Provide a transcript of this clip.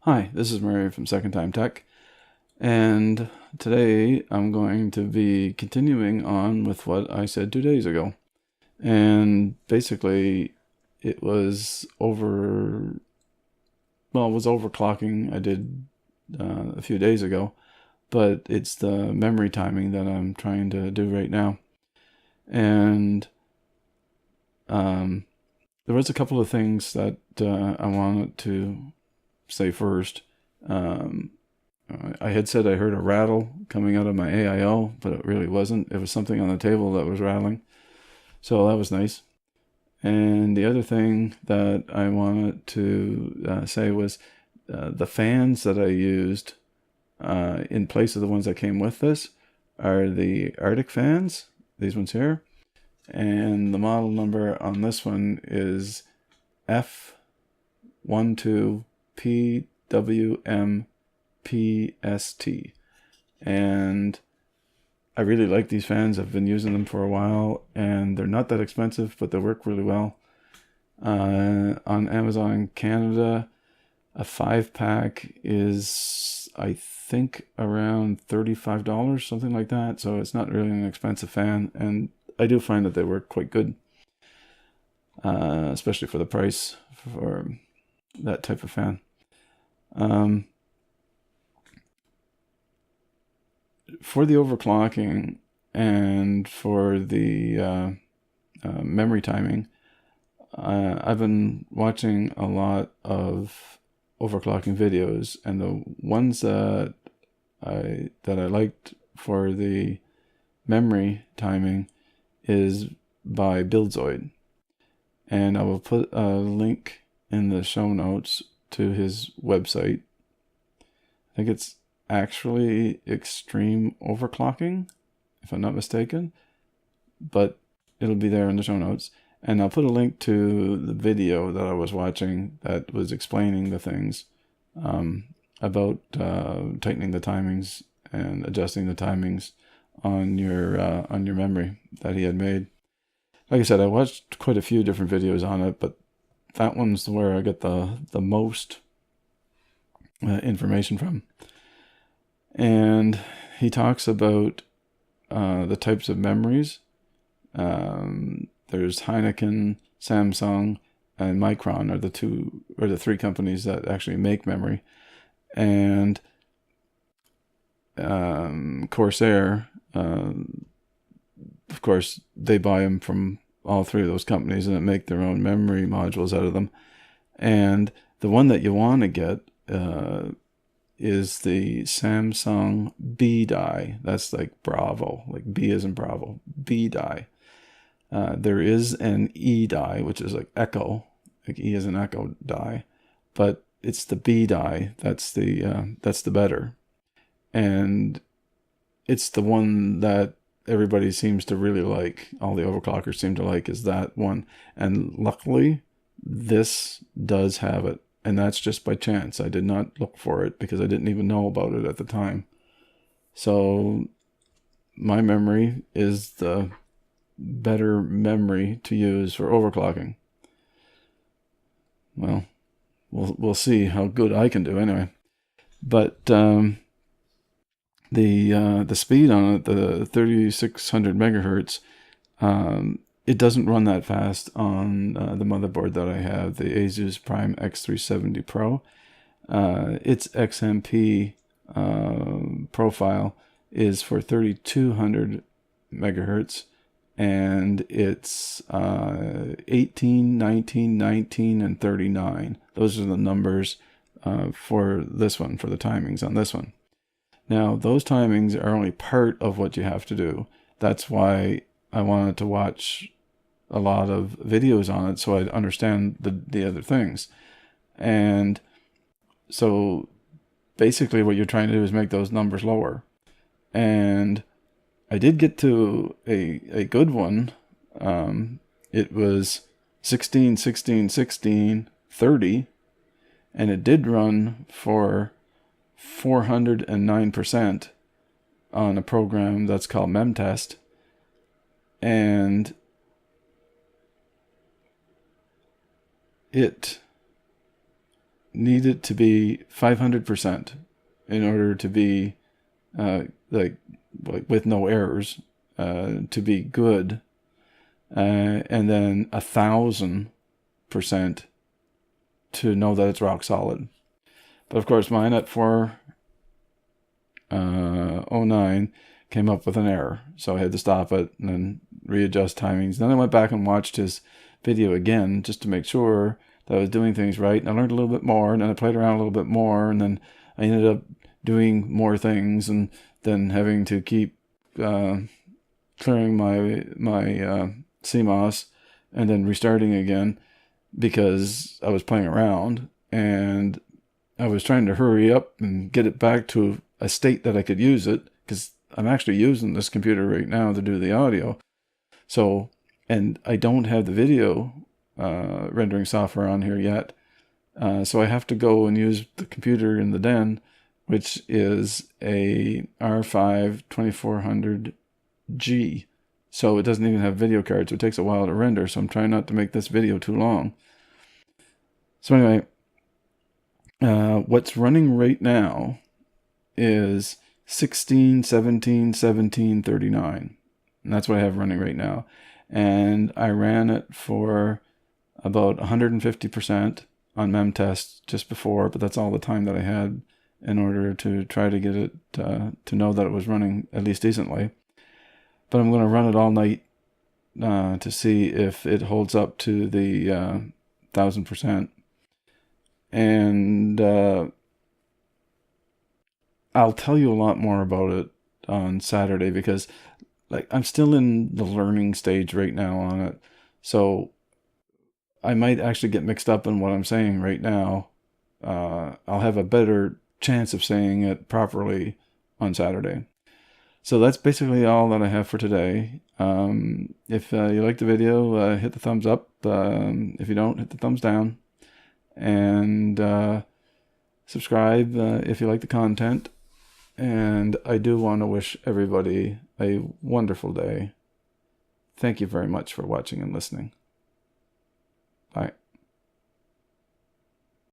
Hi, this is Murray from Second Time Tech, and today I'm going to be continuing on with what I said 2 days ago. And basically, it was overclocking I did a few days ago, but it's the memory timing that I'm trying to do right now. And there was a couple of things that I wanted to say first. I had said I heard a rattle coming out of my AIO, but it really wasn't. It was something on the table that was rattling. So that was nice. And the other thing that I wanted to say was the fans that I used in place of the ones that came with this are the Arctic fans, these ones here. And the model number on this one is F12PWMPST. And I really like these fans. I've been using them for a while, and they're not that expensive, but they work really well. On Amazon Canada, a 5-pack is, I think, around $35, something like that. So it's not really an expensive fan, and I do find that they work quite good, especially for the price for that type of fan. For the overclocking and for the memory timing, I've been watching a lot of overclocking videos, and the ones that I liked for the memory timing is by Buildzoid, and I will put a link in the show notes to his website. I think it's actually Extreme Overclocking, if I'm not mistaken, but it'll be there in the show notes. And I'll put a link to the video that I was watching that was explaining the things about tightening the timings and adjusting the timings on your memory that he had made. Like I said, I watched quite a few different videos on it, but that one's where I get the most information from. And he talks about the types of memories. There's Heineken, Samsung, and Micron are the three companies that actually make memory. And Corsair, of course, they buy them from all three of those companies and make their own memory modules out of them. And the one that you want to get is the Samsung B die. That's like Bravo, like B as in Bravo, B die. There is an E die, which is like Echo, like E as in Echo die, but it's the B die that's the better, and it's the one that everybody seems to really like. All the overclockers seem to like is that one, and luckily this does have it, and that's just by chance. I did not look for it because I didn't even know about it at the time. So my memory is the better memory to use for overclocking. Well, we'll see how good I can do anyway. But the speed on it, the 3600 megahertz, it doesn't run that fast on the motherboard that I have, the Asus Prime X370 Pro. Its XMP profile is for 3200 megahertz, and it's 18, 19, 19, and 39. Those are the numbers for this one, for the timings on this one. Now, those timings are only part of what you have to do. That's why I wanted to watch a lot of videos on it so I'd understand the other things. And so basically what you're trying to do is make those numbers lower. And I did get to a good one. It was 16, 16, 16, 30, and it did run for 409% on a program that's called MemTest. And it need it to be 500% in order to be like with no errors, to be good, and then 1,000% to know that it's rock solid. But of course, mine at 409 came up with an error, so I had to stop it and then readjust timings. Then I went back and watched his video again just to make sure that I was doing things right, and I learned a little bit more, and then I played around a little bit more, and then I ended up doing more things, and then having to keep clearing my CMOS and then restarting again because I was playing around, and I was trying to hurry up and get it back to a state that I could use it, because I'm actually using this computer right now to do the audio. So, and I don't have the video rendering software on here yet. So I have to go and use the computer in the den, which is a R5 2400G. So it doesn't even have video cards, so it takes a while to render. So I'm trying not to make this video too long. So anyway, what's running right now is 16, 17, 17, 39. And that's what I have running right now. And I ran it for about 150% on memtest just before, but that's all the time that I had in order to try to get it to know that it was running at least decently. But I'm going to run it all night to see if it holds up to the 1,000%. And I'll tell you a lot more about it on Saturday, because like I'm still in the learning stage right now on it. So I might actually get mixed up in what I'm saying right now. I'll have a better chance of saying it properly on Saturday. So that's basically all that I have for today. If you like the video, hit the thumbs up. If you don't, hit the thumbs down. And subscribe if you like the content. And I do want to wish everybody a wonderful day. Thank you very much for watching and listening. Bye.